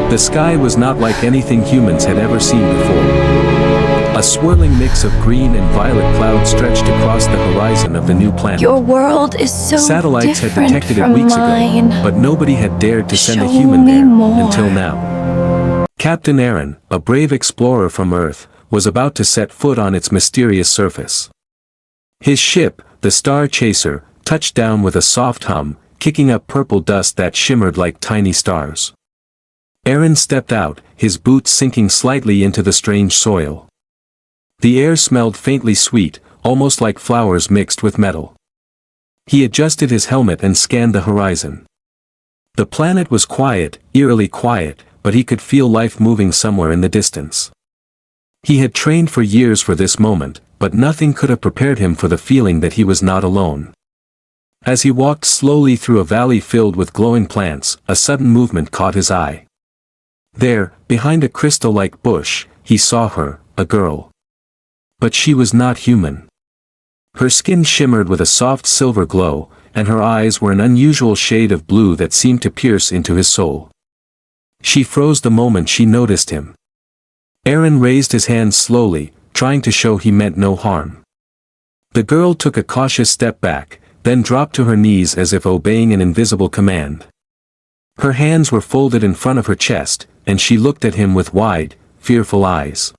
The sky was not like anything humans had ever seen before. A swirling mix of green and violet clouds stretched across the horizon of the new planet. Your world is so Satellites had different detected it from weeks mine. ago, but nobody had dared to send a Show human me there more. until now. Captain Aaron, a brave explorer from Earth, was about to set foot on its mysterious surface. His ship, the Star Chaser, touched down with a soft hum, kicking up purple dust that shimmered like tiny stars. Aaron stepped out, his boots sinking slightly into the strange soil. The air smelled faintly sweet, almost like flowers mixed with metal. He adjusted his helmet and scanned the horizon. The planet was quiet, eerily quiet, but he could feel life moving somewhere in the distance. He had trained for years for this moment, but nothing could have prepared him for the feeling that he was not alone. As he walked slowly through a valley filled with glowing plants, a sudden movement caught his eye. There, behind a crystal-like bush, he saw her, a girl. But she was not human. Her skin shimmered with a soft silver glow, and her eyes were an unusual shade of blue that seemed to pierce into his soul. She froze the moment she noticed him. Aaron raised his hands slowly, trying to show he meant no harm. The girl took a cautious step back, then dropped to her knees as if obeying an invisible command. Her hands were folded in front of her chest, and she looked at him with wide, fearful eyes.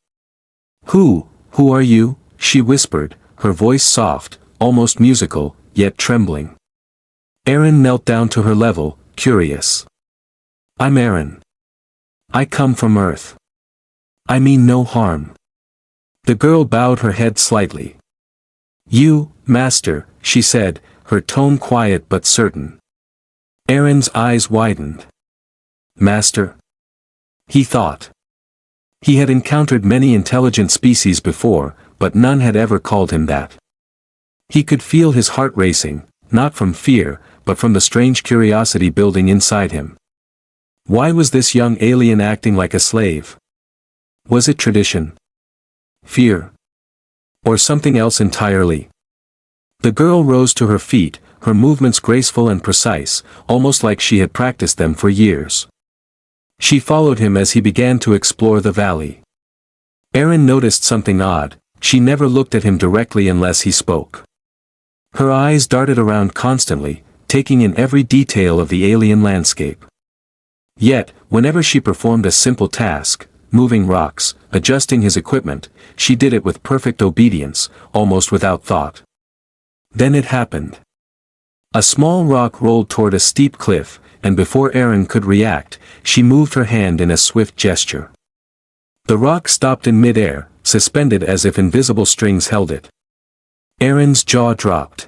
Who are you?" she whispered, her voice soft, almost musical, yet trembling. Aaron knelt down to her level, curious. "I'm Aaron. I come from Earth. I mean no harm." The girl bowed her head slightly. "You, Master," she said, her tone quiet but certain. Aaron's eyes widened. "Master?" he thought. He had encountered many intelligent species before, but none had ever called him that. He could feel his heart racing, not from fear, but from the strange curiosity building inside him. Why was this young alien acting like a slave? Was it tradition? Fear? Or something else entirely? The girl rose to her feet, her movements graceful and precise, almost like she had practiced them for years. She followed him as he began to explore the valley. Aaron noticed something odd, she never looked at him directly unless he spoke. Her eyes darted around constantly, taking in every detail of the alien landscape. Yet, whenever she performed a simple task, moving rocks, adjusting his equipment, she did it with perfect obedience, almost without thought. Then it happened. A small rock rolled toward a steep cliff, and before Aaron could react, she moved her hand in a swift gesture. The rock stopped in midair, suspended as if invisible strings held it. Aaron's jaw dropped.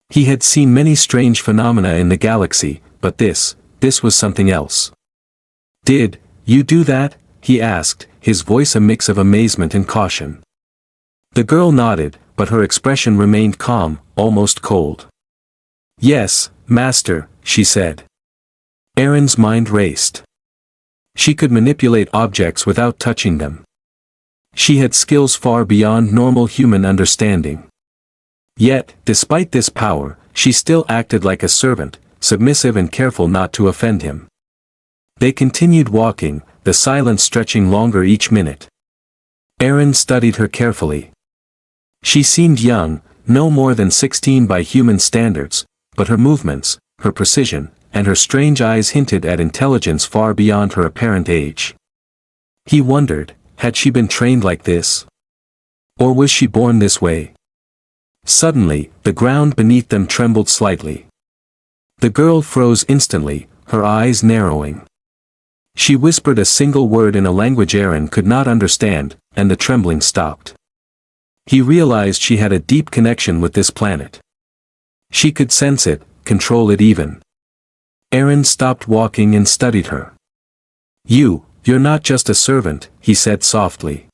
He had seen many strange phenomena in the galaxy, but this was something else. "Did you do that?" he asked, his voice a mix of amazement and caution. The girl nodded, but her expression remained calm, almost cold. "Yes, Master," she said. Aaron's mind raced. She could manipulate objects without touching them. She had skills far beyond normal human understanding. Yet, despite this power, she still acted like a servant, submissive and careful not to offend him. They continued walking, the silence stretching longer each minute. Aaron studied her carefully. She seemed young, no more than 16 by human standards, but her movements, her precision, and her strange eyes hinted at intelligence far beyond her apparent age. He wondered, had she been trained like this? Or was she born this way? Suddenly, the ground beneath them trembled slightly. The girl froze instantly, her eyes narrowing. She whispered a single word in a language Aaron could not understand, and the trembling stopped. He realized she had a deep connection with this planet. She could sense it, control it even. Aaron stopped walking and studied her. You're not just a servant," he said softly.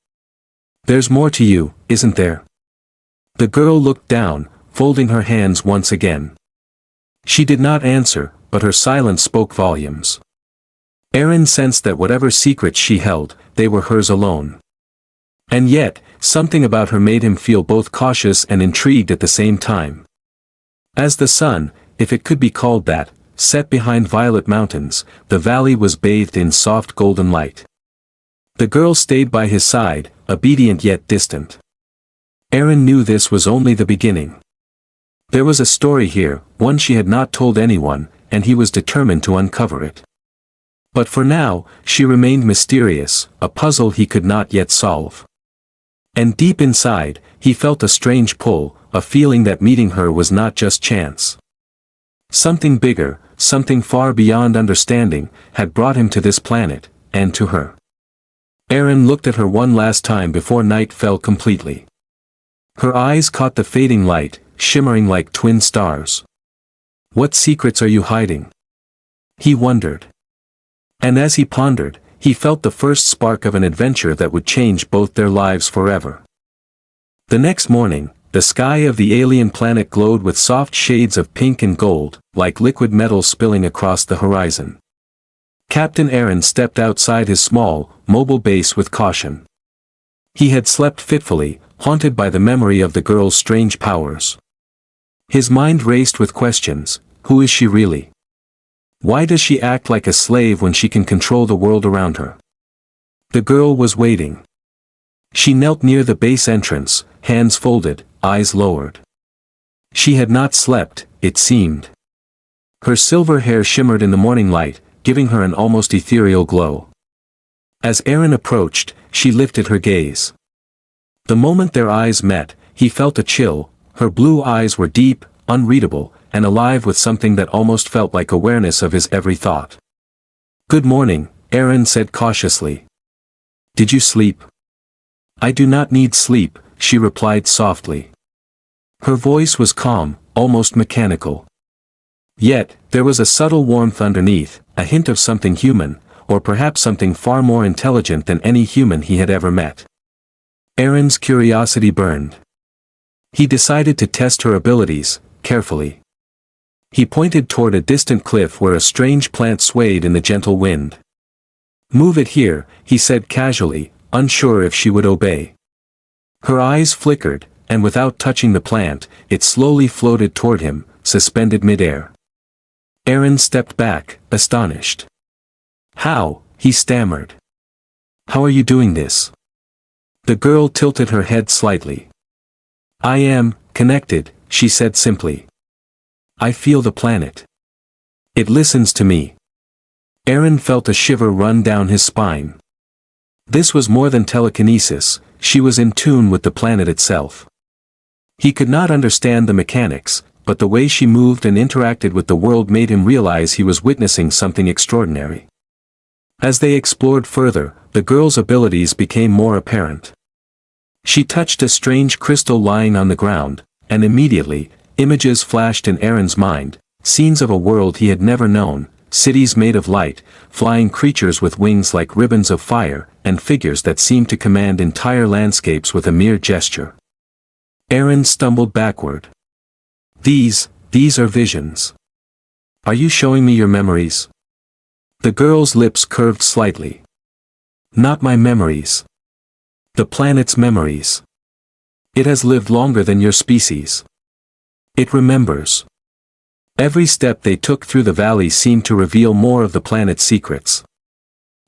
"There's more to you, isn't there?" The girl looked down, folding her hands once again. She did not answer, but her silence spoke volumes. Aaron sensed that whatever secrets she held, they were hers alone. And yet, something about her made him feel both cautious and intrigued at the same time. As the sun, if it could be called that, set behind violet mountains, the valley was bathed in soft golden light. The girl stayed by his side, obedient yet distant. Arvin knew this was only the beginning. There was a story here, one she had not told anyone, and he was determined to uncover it. But for now, she remained mysterious, a puzzle he could not yet solve. And deep inside, he felt a strange pull, a feeling that meeting her was not just chance. Something bigger, something far beyond understanding, had brought him to this planet, and to her. Arvin looked at her one last time before night fell completely. Her eyes caught the fading light, shimmering like twin stars. What secrets are you hiding? He wondered. And as he pondered, he felt the first spark of an adventure that would change both their lives forever. The next morning, the sky of the alien planet glowed with soft shades of pink and gold, like liquid metal spilling across the horizon. Captain Arvin stepped outside his small, mobile base with caution. He had slept fitfully, haunted by the memory of the girl's strange powers. His mind raced with questions: who is she really? Why does she act like a slave when she can control the world around her? The girl was waiting. She knelt near the base entrance, hands folded, eyes lowered. She had not slept, it seemed. Her silver hair shimmered in the morning light, giving her an almost ethereal glow. As Arvin approached, she lifted her gaze. The moment their eyes met, he felt a chill. Her blue eyes were deep, unreadable, and alive with something that almost felt like awareness of his every thought. "Good morning," Arvin said cautiously. "Did you sleep?" "I do not need sleep," she replied softly. Her voice was calm, almost mechanical. Yet, there was a subtle warmth underneath, a hint of something human, or perhaps something far more intelligent than any human he had ever met. Arvin's curiosity burned. He decided to test her abilities, carefully. He pointed toward a distant cliff where a strange plant swayed in the gentle wind. "Move it here," he said casually, unsure if she would obey. Her eyes flickered, and without touching the plant, it slowly floated toward him, suspended mid-air. Arvin stepped back, astonished. "How?" he stammered. "How are you doing this?" The girl tilted her head slightly. "I am connected," she said simply. "I feel the planet. It listens to me." Arvin felt a shiver run down his spine. This was more than telekinesis, she was in tune with the planet itself. He could not understand the mechanics, but the way she moved and interacted with the world made him realize he was witnessing something extraordinary. As they explored further, the girl's abilities became more apparent. She touched a strange crystal lying on the ground, and immediately, images flashed in Arvin's mind, scenes of a world he had never known, cities made of light, flying creatures with wings like ribbons of fire, and figures that seemed to command entire landscapes with a mere gesture. Arvin stumbled backward. These are visions. Are you showing me your memories?" The girl's lips curved slightly. "Not my memories. The planet's memories. It has lived longer than your species. It remembers." Every step they took through the valley seemed to reveal more of the planet's secrets.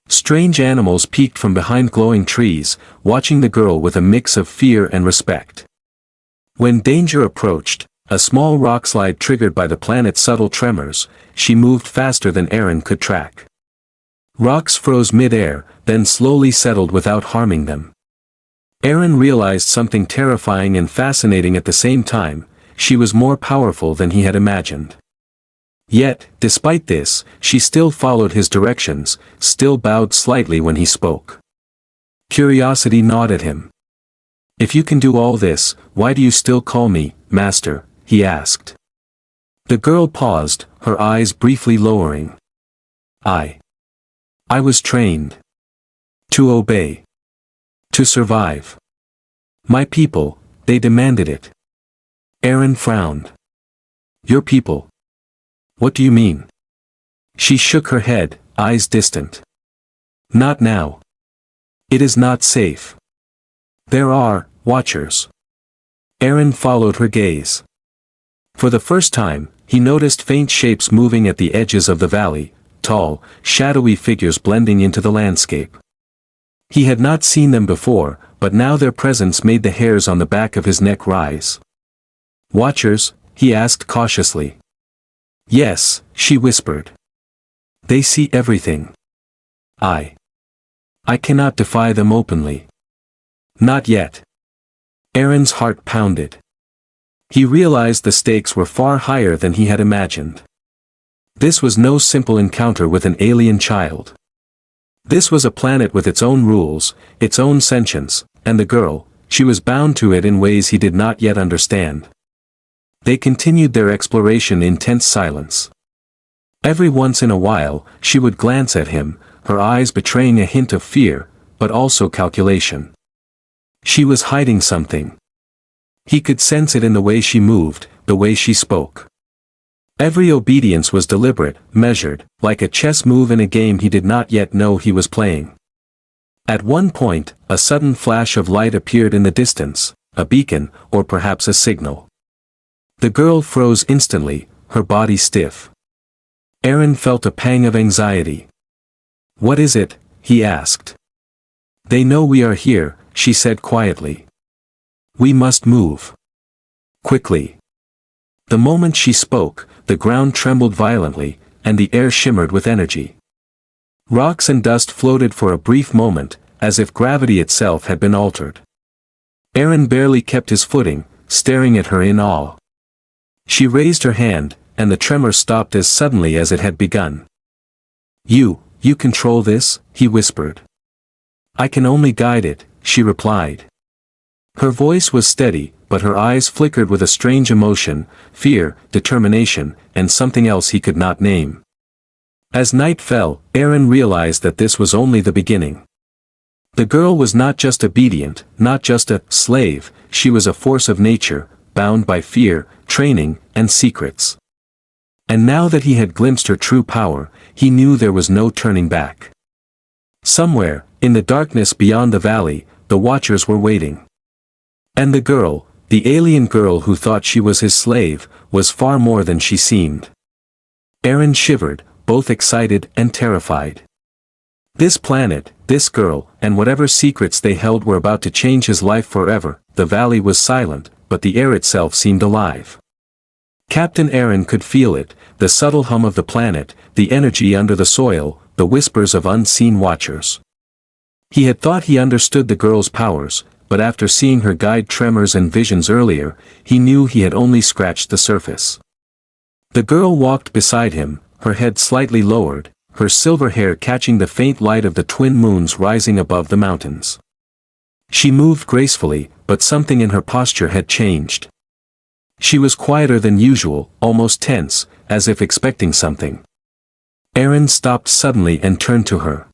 Strange animals peeked from behind glowing trees, watching the girl with a mix of fear and respect. When danger approached, a small rockslide triggered by the planet's subtle tremors, she moved faster than Arvin could track. Rocks froze mid-air, then slowly settled without harming them. Arvin realized something terrifying and fascinating at the same time: she was more powerful than he had imagined. Yet, despite this, she still followed his directions, still bowed slightly when he spoke. Curiosity gnawed at him. "If you can do all this, why do you still call me, Master?" he asked. The girl paused, her eyes briefly lowering. I was trained to obey. To survive. My people, they demanded it." Arvin frowned. "Your people? What do you mean?" She shook her head, eyes distant. "Not now. It is not safe. There are watchers." Arvin followed her gaze. For the first time, he noticed faint shapes moving at the edges of the valley, tall, shadowy figures blending into the landscape. He had not seen them before, but now their presence made the hairs on the back of his neck rise. "Watchers?" he asked cautiously. "Yes," she whispered. "They see everything. I cannot defy them openly." "Not yet." Aaron's heart pounded. He realized the stakes were far higher than he had imagined. This was no simple encounter with an alien child. This was a planet with its own rules, its own sentience, and the girl, she was bound to it in ways he did not yet understand. They continued their exploration in tense silence. Every once in a while, she would glance at him, her eyes betraying a hint of fear, but also calculation. She was hiding something. He could sense it in the way she moved, the way she spoke. Every obedience was deliberate, measured, like a chess move in a game he did not yet know he was playing. At one point, a sudden flash of light appeared in the distance, a beacon, or perhaps a signal. The girl froze instantly, her body stiff. Aaron felt a pang of anxiety. "What is it?" he asked. "They know we are here," she said quietly. "We must move. Quickly." The moment she spoke, the ground trembled violently, and the air shimmered with energy. Rocks and dust floated for a brief moment, as if gravity itself had been altered. Aaron barely kept his footing, staring at her in awe. She raised her hand, and the tremor stopped as suddenly as it had begun. You control this?" he whispered. "I can only guide it," she replied. Her voice was steady, but her eyes flickered with a strange emotion, fear, determination, and something else he could not name. As night fell, Aaron realized that this was only the beginning. The girl was not just obedient, not just a slave, she was a force of nature, bound by fear, training, and secrets. And now that he had glimpsed her true power, he knew there was no turning back. Somewhere, in the darkness beyond the valley, the watchers were waiting. And the girl, the alien girl who thought she was his slave, was far more than she seemed. Aaron shivered, both excited and terrified. This planet, this girl, and whatever secrets they held were about to change his life forever. The valley was silent, but the air itself seemed alive. Captain Aaron could feel it, the subtle hum of the planet, the energy under the soil, the whispers of unseen watchers. He had thought he understood the girl's powers, but after seeing her guide tremors and visions earlier, he knew he had only scratched the surface. The girl walked beside him, her head slightly lowered, her silver hair catching the faint light of the twin moons rising above the mountains. She moved gracefully, but something in her posture had changed. She was quieter than usual, almost tense, as if expecting something. Aaron stopped suddenly and turned to her.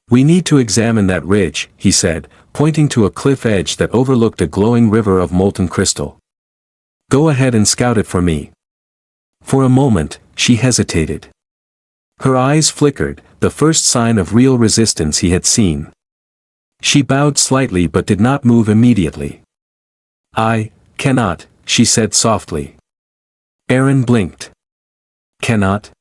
"We need to examine that ridge," he said, pointing to a cliff edge that overlooked a glowing river of molten crystal. "Go ahead and scout it for me." For a moment, she hesitated. Her eyes flickered, the first sign of real resistance he had seen. She bowed slightly but did not move immediately. "I cannot," she said softly. Aaron blinked. "Cannot?"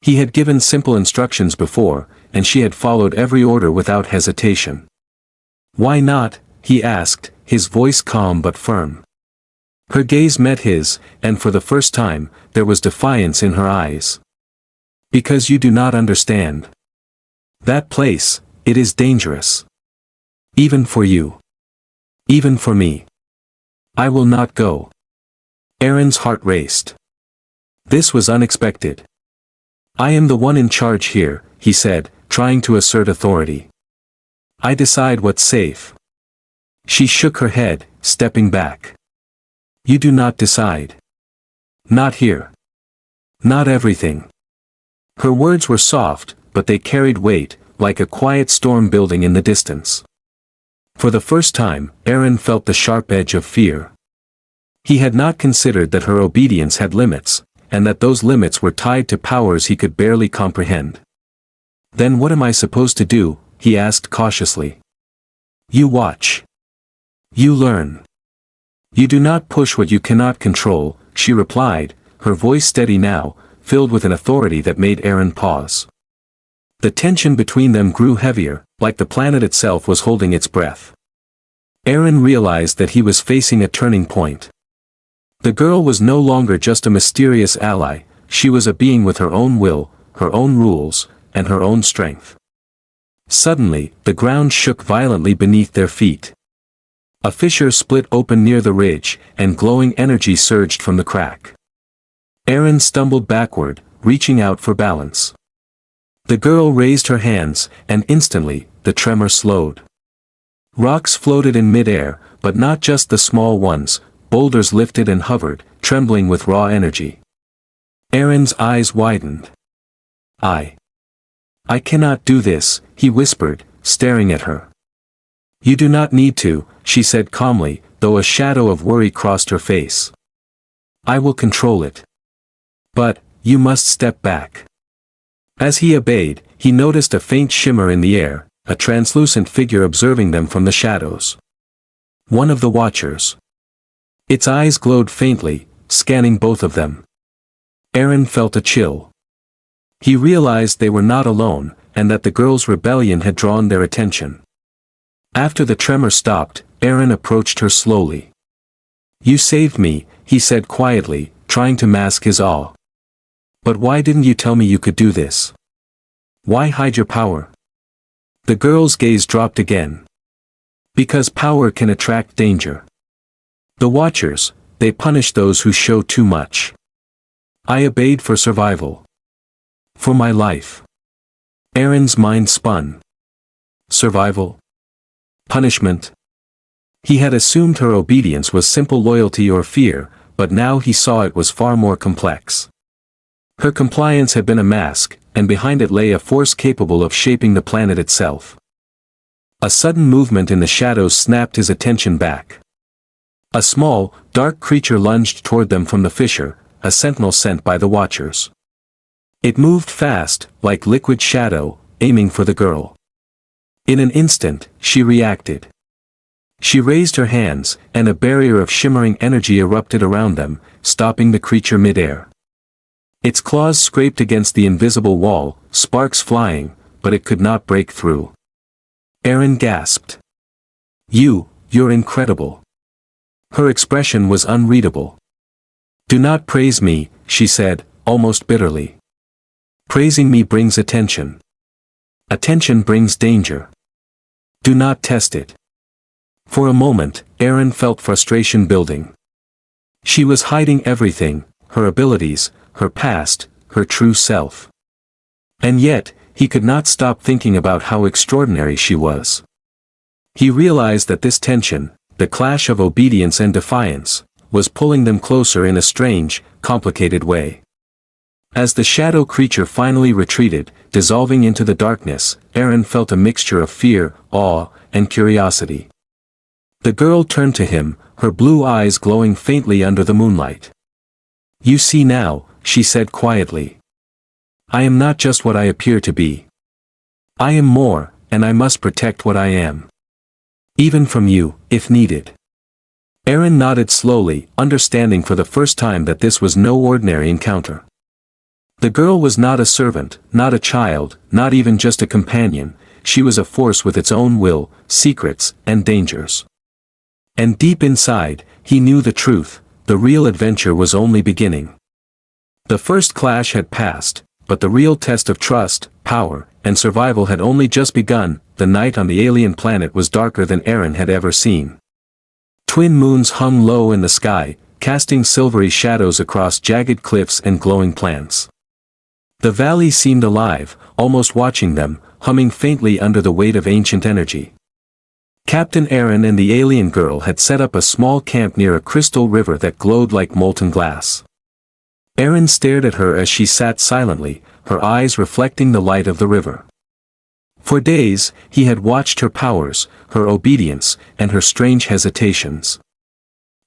He had given simple instructions before, and she had followed every order without hesitation. "Why not?" he asked, his voice calm but firm. Her gaze met his, and for the first time, there was defiance in her eyes. "Because you do not understand. That place, it is dangerous. Even for you. Even for me. I will not go." Aaron's heart raced. This was unexpected. "I am the one in charge here," he said, trying to assert authority. "I decide what's safe." She shook her head, stepping back. "You do not decide. Not here. Not everything." Her words were soft, but they carried weight, like a quiet storm building in the distance. For the first time, Aaron felt the sharp edge of fear. He had not considered that her obedience had limits, and that those limits were tied to powers he could barely comprehend. "Then what am I supposed to do?" he asked cautiously. "You watch. You learn. You do not push what you cannot control," she replied, her voice steady now, filled with an authority that made Aaron pause. The tension between them grew heavier, like the planet itself was holding its breath. Aaron realized that he was facing a turning point. The girl was no longer just a mysterious ally, she was a being with her own will, her own rules, and her own strength. Suddenly, the ground shook violently beneath their feet. A fissure split open near the ridge, and glowing energy surged from the crack. Aaron stumbled backward, reaching out for balance. The girl raised her hands, and instantly, the tremor slowed. Rocks floated in midair, but not just the small ones, boulders lifted and hovered, trembling with raw energy. Aaron's eyes widened. I cannot do this, he whispered, staring at her. You do not need to, she said calmly, though a shadow of worry crossed her face. I will control it. But, you must step back. As he obeyed, he noticed a faint shimmer in the air, a translucent figure observing them from the shadows. One of the watchers. Its eyes glowed faintly, scanning both of them. Aaron felt a chill. He realized they were not alone, and that the girl's rebellion had drawn their attention. After the tremor stopped, Aaron approached her slowly. You saved me, he said quietly, trying to mask his awe. But why didn't you tell me you could do this? Why hide your power? The girl's gaze dropped again. Because power can attract danger. The Watchers, they punish those who show too much. I obeyed for survival. For my life. Aaron's mind spun. Survival? Punishment? He had assumed her obedience was simple loyalty or fear, but now he saw it was far more complex. Her compliance had been a mask, and behind it lay a force capable of shaping the planet itself. A sudden movement in the shadows snapped his attention back. A small, dark creature lunged toward them from the fissure, a sentinel sent by the Watchers. It moved fast, like liquid shadow, aiming for the girl. In an instant, she reacted. She raised her hands, and a barrier of shimmering energy erupted around them, stopping the creature midair. Its claws scraped against the invisible wall, sparks flying, but it could not break through. Aaron gasped. You're incredible. Her expression was unreadable. Do not praise me, she said, almost bitterly. Praising me brings attention. Attention brings danger. Do not test it. For a moment, Aaron felt frustration building. She was hiding everything, her abilities, her past, her true self. And yet, he could not stop thinking about how extraordinary she was. He realized that this tension, the clash of obedience and defiance, was pulling them closer in a strange, complicated way. As the shadow creature finally retreated, dissolving into the darkness, Aaron felt a mixture of fear, awe, and curiosity. The girl turned to him, her blue eyes glowing faintly under the moonlight. You see now, she said quietly. I am not just what I appear to be. I am more, and I must protect what I am. Even from you, if needed. Aaron nodded slowly, understanding for the first time that this was no ordinary encounter. The girl was not a servant, not a child, not even just a companion, she was a force with its own will, secrets, and dangers. And deep inside, he knew the truth, the real adventure was only beginning. The first clash had passed, but the real test of trust, power, and survival had only just begun. The night on the alien planet was darker than Aaron had ever seen. Twin moons hung low in the sky, casting silvery shadows across jagged cliffs and glowing plants. The valley seemed alive, almost watching them, humming faintly under the weight of ancient energy. Captain Aaron and the alien girl had set up a small camp near a crystal river that glowed like molten glass. Aaron stared at her as she sat silently, her eyes reflecting the light of the river. For days, he had watched her powers, her obedience, and her strange hesitations.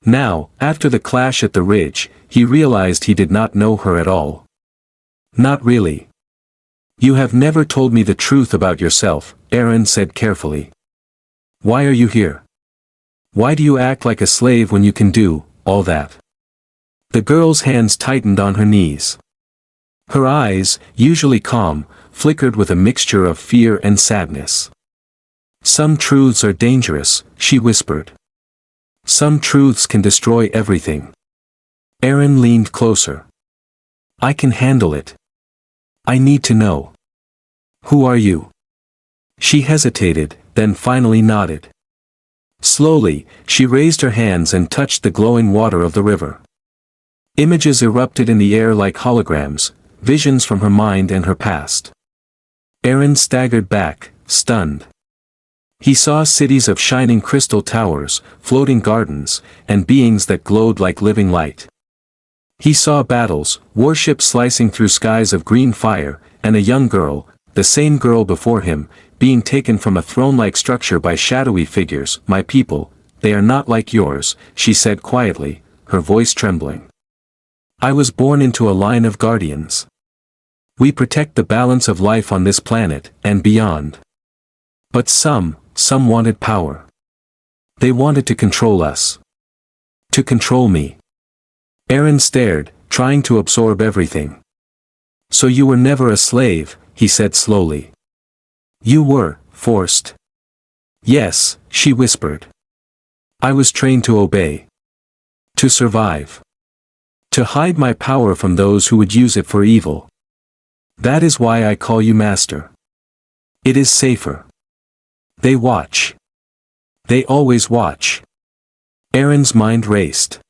Now, after the clash at the ridge, he realized he did not know her at all. Not really. You have never told me the truth about yourself, Aaron said carefully. Why are you here? Why do you act like a slave when you can do all that? The girl's hands tightened on her knees. Her eyes, usually calm, flickered with a mixture of fear and sadness. Some truths are dangerous, she whispered. Some truths can destroy everything. Aaron leaned closer. I can handle it. I need to know. Who are you? She hesitated, then finally nodded. Slowly, she raised her hands and touched the glowing water of the river. Images erupted in the air like holograms, visions from her mind and her past. Aaron staggered back, stunned. He saw cities of shining crystal towers, floating gardens, and beings that glowed like living light. He saw battles, warships slicing through skies of green fire, and a young girl, the same girl before him, being taken from a throne-like structure by shadowy figures. My people, they are not like yours, she said quietly, her voice trembling. I was born into a line of guardians. We protect the balance of life on this planet, and beyond. But some wanted power. They wanted to control us. To control me. Aaron stared, trying to absorb everything. So you were never a slave, he said slowly. You were forced. Yes, she whispered. I was trained to obey. To survive. To hide my power from those who would use it for evil. That is why I call you master. It is safer. They watch. They always watch. Aaron's mind raced.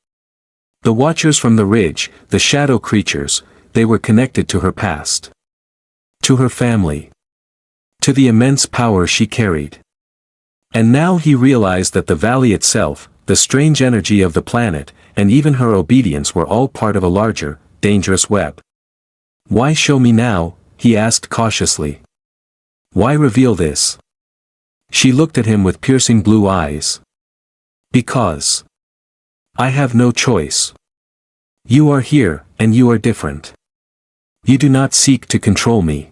The watchers from the ridge, the shadow creatures, they were connected to her past. To her family. To the immense power she carried. And now he realized that the valley itself, the strange energy of the planet, and even her obedience were all part of a larger, dangerous web. Why show me now? He asked cautiously. Why reveal this? She looked at him with piercing blue eyes. Because. I have no choice. You are here, and you are different. You do not seek to control me.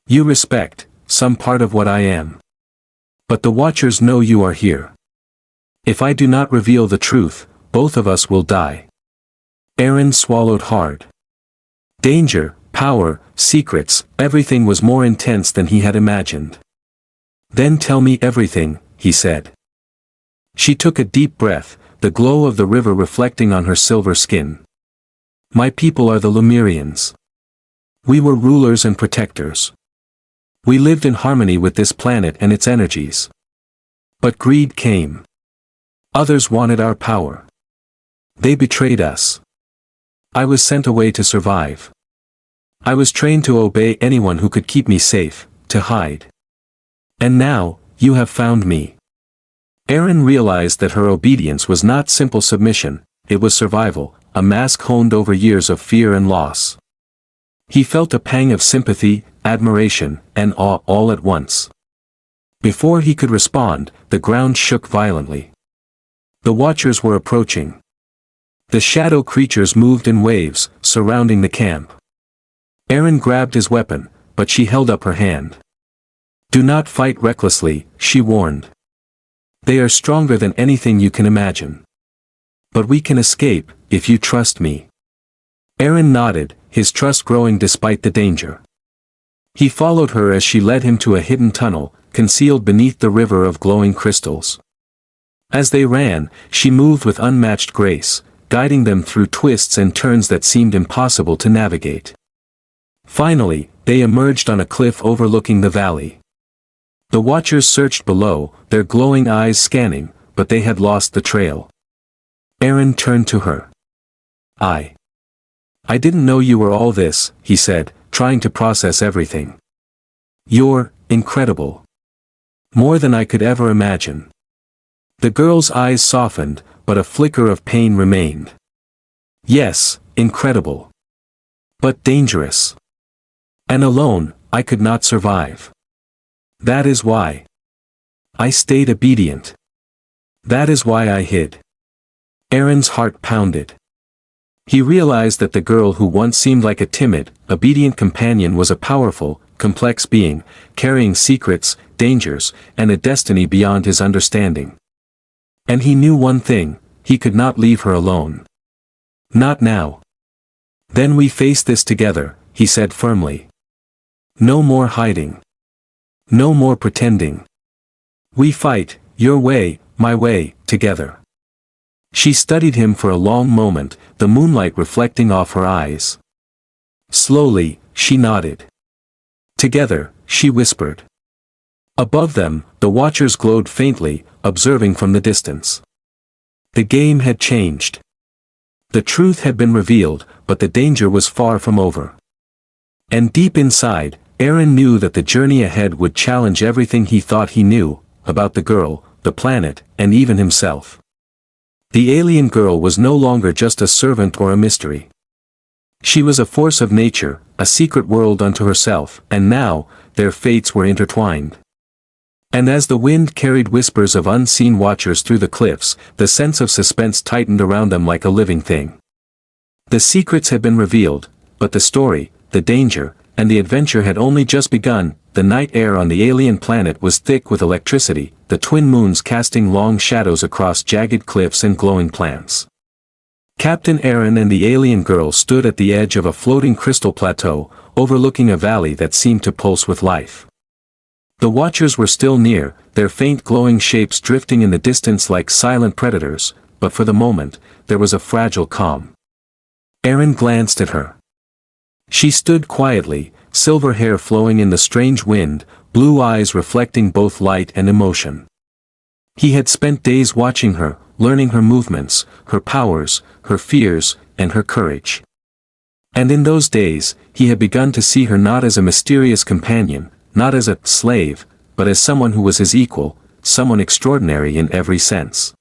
You respect some part of what I am. But the Watchers know you are here. If I do not reveal the truth, both of us will die. Aaron swallowed hard. Danger, power, secrets, everything was more intense than he had imagined. Then tell me everything, he said. She took a deep breath, the glow of the river reflecting on her silver skin. My people are the Lemurians. We were rulers and protectors. We lived in harmony with this planet and its energies. But greed came. Others wanted our power. They betrayed us. I was sent away to survive. I was trained to obey anyone who could keep me safe, to hide. And now, you have found me. Aaron realized that her obedience was not simple submission, it was survival, a mask honed over years of fear and loss. He felt a pang of sympathy, admiration, and awe all at once. Before he could respond, the ground shook violently. The Watchers were approaching. The shadow creatures moved in waves, surrounding the camp. Aaron grabbed his weapon, but she held up her hand. Do not fight recklessly, she warned. They are stronger than anything you can imagine. But we can escape, if you trust me. Aaron nodded, his trust growing despite the danger. He followed her as she led him to a hidden tunnel, concealed beneath the river of glowing crystals. As they ran, she moved with unmatched grace, guiding them through twists and turns that seemed impossible to navigate. Finally, they emerged on a cliff overlooking the valley. The Watchers searched below, their glowing eyes scanning, but they had lost the trail. Aaron turned to her. I didn't know you were all this, he said, trying to process everything. You're incredible. More than I could ever imagine. The girl's eyes softened, but a flicker of pain remained. Yes, incredible. But dangerous. And alone, I could not survive. That is why. I stayed obedient. That is why I hid. Aaron's heart pounded. He realized that the girl who once seemed like a timid, obedient companion was a powerful, complex being, carrying secrets, dangers, and a destiny beyond his understanding. And he knew one thing, he could not leave her alone. Not now. Then we face this together, he said firmly. No more hiding. No more pretending. We fight, your way, my way, together. She studied him for a long moment, the moonlight reflecting off her eyes. Slowly, she nodded. Together, she whispered. Above them, the watchers glowed faintly, observing from the distance. The game had changed. The truth had been revealed, but the danger was far from over. And deep inside, Aaron knew that the journey ahead would challenge everything he thought he knew, about the girl, the planet, and even himself. The alien girl was no longer just a servant or a mystery. She was a force of nature, a secret world unto herself, and now, their fates were intertwined. And as the wind carried whispers of unseen watchers through the cliffs, the sense of suspense tightened around them like a living thing. The secrets had been revealed, but the story, the danger, and the adventure had only just begun. The night air on the alien planet was thick with electricity, the twin moons casting long shadows across jagged cliffs and glowing plants. Captain Aaron and the alien girl stood at the edge of a floating crystal plateau, overlooking a valley that seemed to pulse with life. The watchers were still near, their faint glowing shapes drifting in the distance like silent predators, but for the moment, there was a fragile calm. Aaron glanced at her. She stood quietly, silver hair flowing in the strange wind, blue eyes reflecting both light and emotion. He had spent days watching her, learning her movements, her powers, her fears, and her courage. And in those days, he had begun to see her not as a mysterious companion, not as a slave, but as someone who was his equal, someone extraordinary in every sense.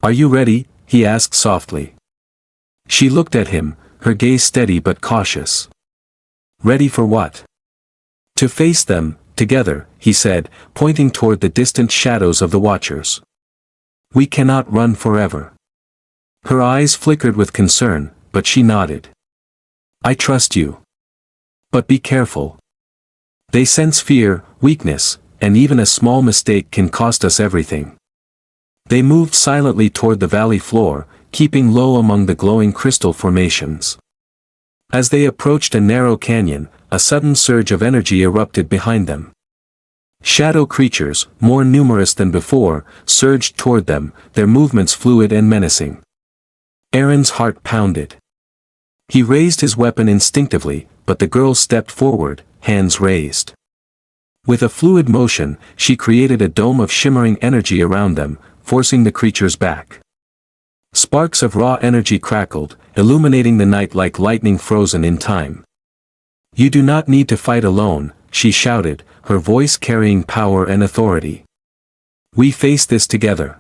Are you ready? He asked softly. She looked at him, her gaze steady but cautious. Ready for what? To face them, together, he said, pointing toward the distant shadows of the watchers. We cannot run forever. Her eyes flickered with concern, but she nodded. I trust you. But be careful. They sense fear, weakness, and even a small mistake can cost us everything. They moved silently toward the valley floor, keeping low among the glowing crystal formations. As they approached a narrow canyon, a sudden surge of energy erupted behind them. Shadow creatures, more numerous than before, surged toward them, their movements fluid and menacing. Aaron's heart pounded. He raised his weapon instinctively, but the girl stepped forward, hands raised. With a fluid motion, she created a dome of shimmering energy around them, forcing the creatures back. Sparks of raw energy crackled, illuminating the night like lightning frozen in time. You do not need to fight alone, she shouted, her voice carrying power and authority. We face this together.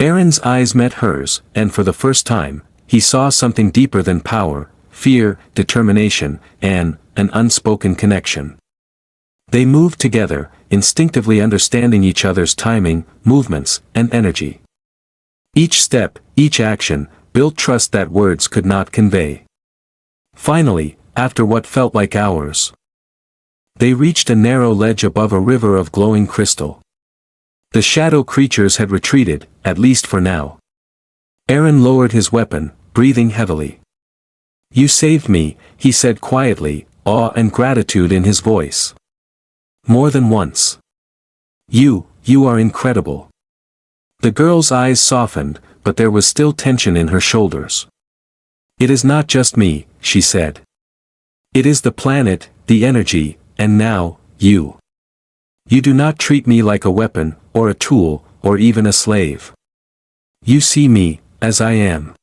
Aaron's eyes met hers, and for the first time, he saw something deeper than power, fear, determination, and an unspoken connection. They moved together, instinctively understanding each other's timing, movements, and energy. Each step, each action, built trust that words could not convey. Finally, after what felt like hours, they reached a narrow ledge above a river of glowing crystal. The shadow creatures had retreated, at least for now. Aaron lowered his weapon, breathing heavily. You saved me, he said quietly, awe and gratitude in his voice. More than once. You are incredible. The girl's eyes softened, but there was still tension in her shoulders. It is not just me, she said. It is the planet, the energy, and now, you. You do not treat me like a weapon, or a tool, or even a slave. You see me, as I am.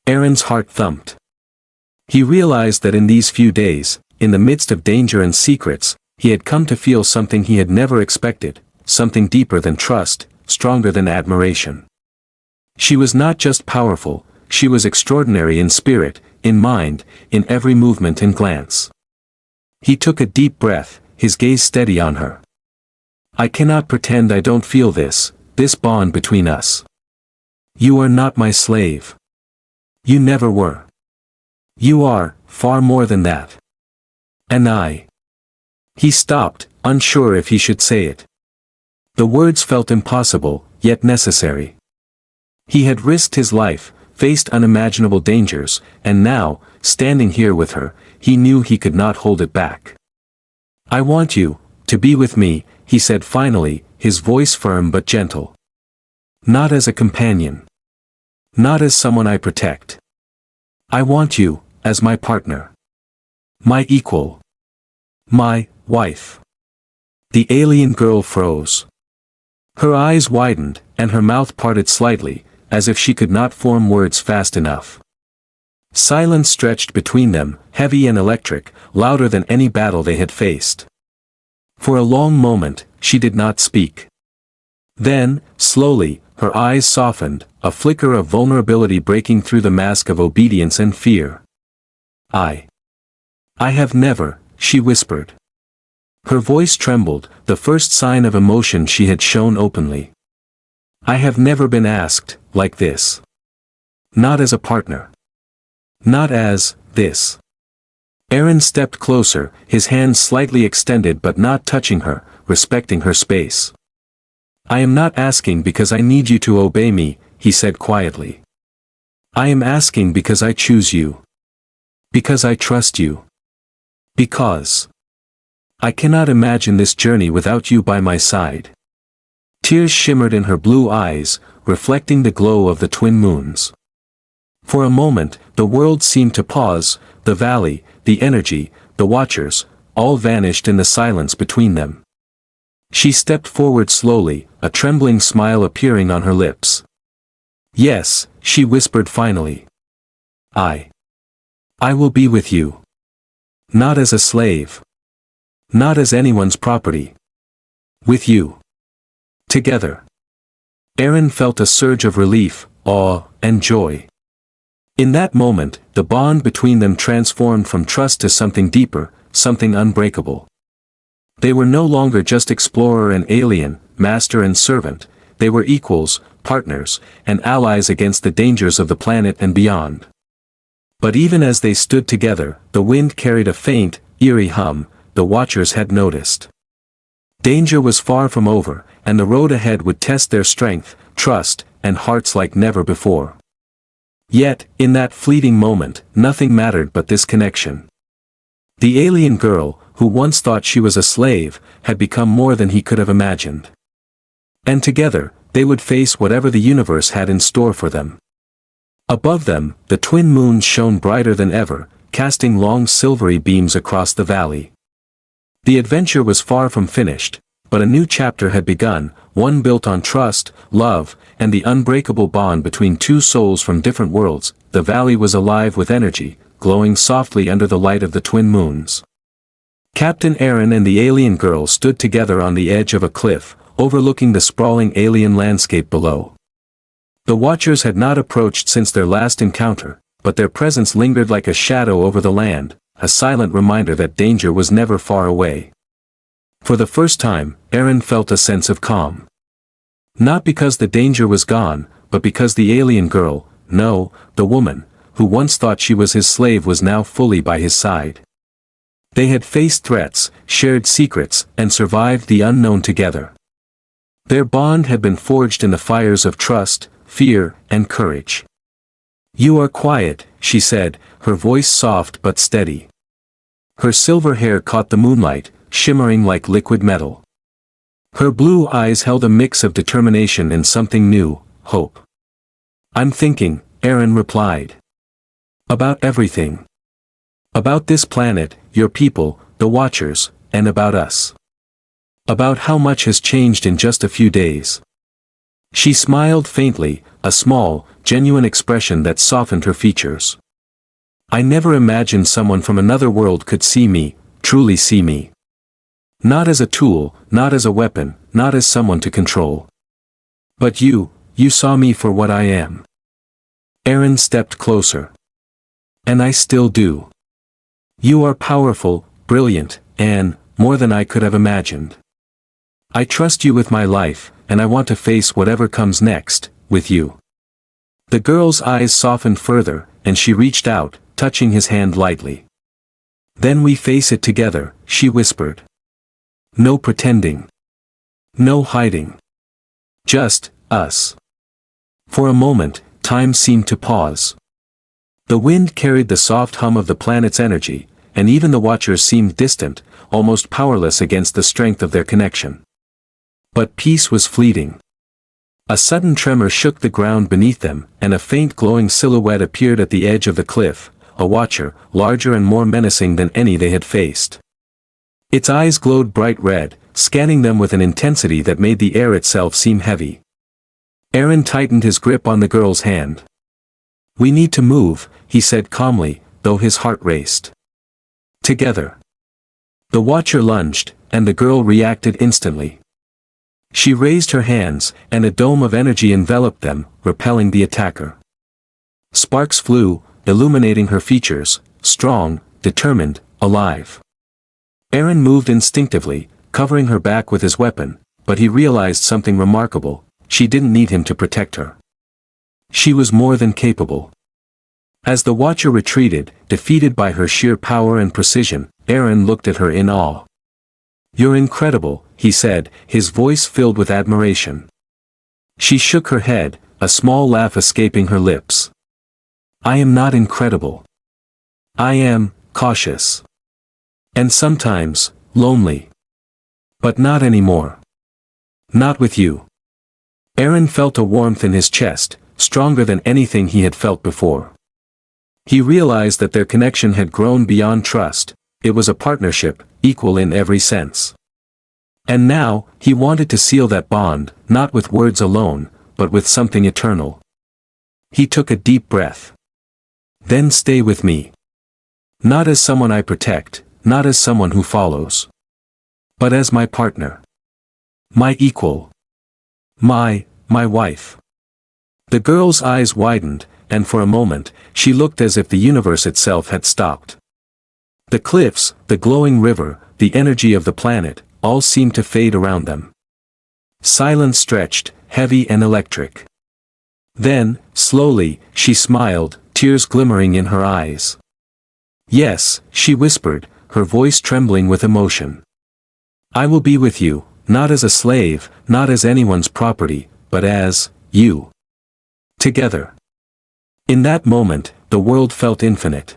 Aaron's heart thumped. He realized that in these few days, in the midst of danger and secrets, he had come to feel something he had never expected, something deeper than trust, stronger than admiration. She was not just powerful, she was extraordinary in spirit, in mind, in every movement and glance. He took a deep breath, his gaze steady on her. I cannot pretend I don't feel this bond between us. You are not my slave. You never were. You are, far more than that. And I. He stopped, unsure if he should say it. The words felt impossible, yet necessary. He had risked his life, faced unimaginable dangers, and now, standing here with her, he knew he could not hold it back. "I want you to be with me," he said finally, his voice firm but gentle. "Not as a companion. Not as someone I protect. I want you as my partner. My equal. My wife." The alien girl froze. Her eyes widened, and her mouth parted slightly, as if she could not form words fast enough. Silence stretched between them, heavy and electric, louder than any battle they had faced. For a long moment, she did not speak. Then, slowly, her eyes softened, a flicker of vulnerability breaking through the mask of obedience and fear. I have never," she whispered. Her voice trembled, the first sign of emotion she had shown openly. "I have never been asked, like this. Not as a partner. Not as, this." Aaron stepped closer, his hands slightly extended but not touching her, respecting her space. "I am not asking because I need you to obey me," he said quietly. "I am asking because I choose you. Because I trust you. Because I cannot imagine this journey without you by my side." Tears shimmered in her blue eyes, reflecting the glow of the twin moons. For a moment, the world seemed to pause, the valley, the energy, the watchers, all vanished in the silence between them. She stepped forward slowly, a trembling smile appearing on her lips. "Yes," she whispered finally. I will be with you. Not as a slave. Not as anyone's property. With you. Together." Aaron felt a surge of relief, awe, and joy. In that moment, the bond between them transformed from trust to something deeper, something unbreakable. They were no longer just explorer and alien, master and servant, they were equals, partners, and allies against the dangers of the planet and beyond. But even as they stood together, the wind carried a faint, eerie hum, the watchers had noticed. Danger was far from over, and the road ahead would test their strength, trust, and hearts like never before. Yet, in that fleeting moment, nothing mattered but this connection. The alien girl, who once thought she was a slave, had become more than he could have imagined. And together, they would face whatever the universe had in store for them. Above them, the twin moons shone brighter than ever, casting long silvery beams across the valley. The adventure was far from finished, but a new chapter had begun, one built on trust, love, and the unbreakable bond between two souls from different worlds. The valley was alive with energy, glowing softly under the light of the twin moons. Captain Aaron and the alien girl stood together on the edge of a cliff, overlooking the sprawling alien landscape below. The watchers had not approached since their last encounter, but their presence lingered like a shadow over the land, a silent reminder that danger was never far away. For the first time, Aaron felt a sense of calm. Not because the danger was gone, but because the alien girl, no, the woman, who once thought she was his slave was now fully by his side. They had faced threats, shared secrets, and survived the unknown together. Their bond had been forged in the fires of trust, fear, and courage. "You are quiet," she said, her voice soft but steady. Her silver hair caught the moonlight, shimmering like liquid metal. Her blue eyes held a mix of determination and something new, hope. "I'm thinking," Aaron replied. "About everything. About this planet, your people, the Watchers, and about us. About how much has changed in just a few days." She smiled faintly, a small, genuine expression that softened her features. "I never imagined someone from another world could see me, truly see me. Not as a tool, not as a weapon, not as someone to control. But you saw me for what I am." Aaron stepped closer. "And I still do. You are powerful, brilliant, and, more than I could have imagined. I trust you with my life, and I want to face whatever comes next, with you." The girl's eyes softened further, and she reached out, touching his hand lightly. "Then we face it together," she whispered. "No pretending. No hiding. Just, us." For a moment, time seemed to pause. The wind carried the soft hum of the planet's energy, and even the watchers seemed distant, almost powerless against the strength of their connection. But peace was fleeting. A sudden tremor shook the ground beneath them, and a faint glowing silhouette appeared at the edge of the cliff, a watcher, larger and more menacing than any they had faced. Its eyes glowed bright red, scanning them with an intensity that made the air itself seem heavy. Aaron tightened his grip on the girl's hand. "We need to move," he said calmly, though his heart raced. "Together." The watcher lunged, and the girl reacted instantly. She raised her hands, and a dome of energy enveloped them, repelling the attacker. Sparks flew, illuminating her features, strong, determined, alive. Aaron moved instinctively, covering her back with his weapon, but he realized something remarkable: she didn't need him to protect her. She was more than capable. As the watcher retreated, defeated by her sheer power and precision, Aaron looked at her in awe. "You're incredible," he said, his voice filled with admiration. She shook her head, a small laugh escaping her lips. "I am not incredible. I am cautious. And sometimes, lonely. But not anymore. Not with you." Aaron felt a warmth in his chest, stronger than anything he had felt before. He realized that their connection had grown beyond trust. It was a partnership, equal in every sense. And now, he wanted to seal that bond, not with words alone, but with something eternal. He took a deep breath. "Then stay with me. Not as someone I protect, not as someone who follows. But as my partner. My equal. My wife." The girl's eyes widened, and for a moment, she looked as if the universe itself had stopped. The cliffs, the glowing river, the energy of the planet, all seemed to fade around them. Silence stretched, heavy and electric. Then, slowly, she smiled, tears glimmering in her eyes. "Yes," she whispered, her voice trembling with emotion. "I will be with you, not as a slave, not as anyone's property, but as you. Together." In that moment, the world felt infinite.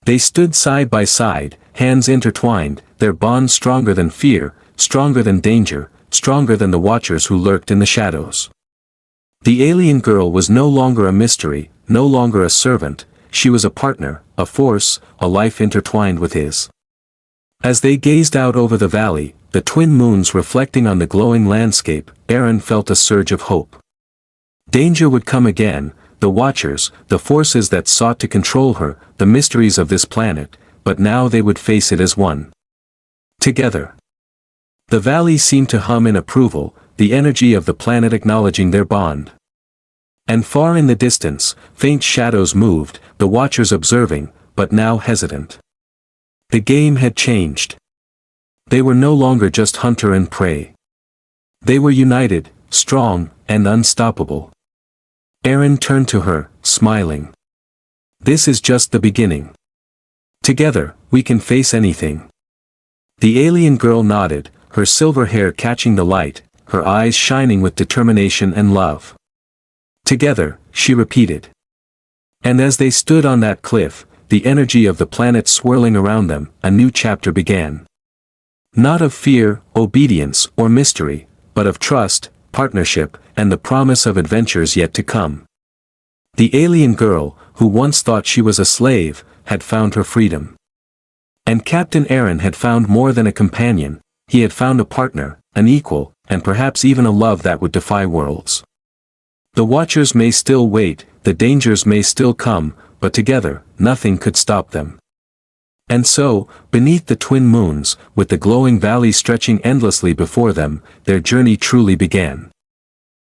They stood side by side, hands intertwined, their bond stronger than fear, stronger than danger, stronger than the watchers who lurked in the shadows. The alien girl was no longer a mystery, no longer a servant, she was a partner, a force, a life intertwined with his. As they gazed out over the valley, the twin moons reflecting on the glowing landscape, Aaron felt a surge of hope. Danger would come again, the watchers, the forces that sought to control her, the mysteries of this planet, but now they would face it as one. Together. The valley seemed to hum in approval, the energy of the planet acknowledging their bond. And far in the distance, faint shadows moved, the watchers observing, but now hesitant. The game had changed. They were no longer just hunter and prey. They were united, strong, and unstoppable. Aaron turned to her, smiling. "This is just the beginning. Together, we can face anything." The alien girl nodded, her silver hair catching the light, her eyes shining with determination and love. "Together," she repeated. And as they stood on that cliff, the energy of the planet swirling around them, a new chapter began. Not of fear, obedience, or mystery, but of trust, partnership, and the promise of adventures yet to come. The alien girl, who once thought she was a slave, had found her freedom. And Captain Aaron had found more than a companion, he had found a partner, an equal, and perhaps even a love that would defy worlds. The watchers may still wait, the dangers may still come, but together, nothing could stop them. And so, beneath the twin moons, with the glowing valley stretching endlessly before them, their journey truly began.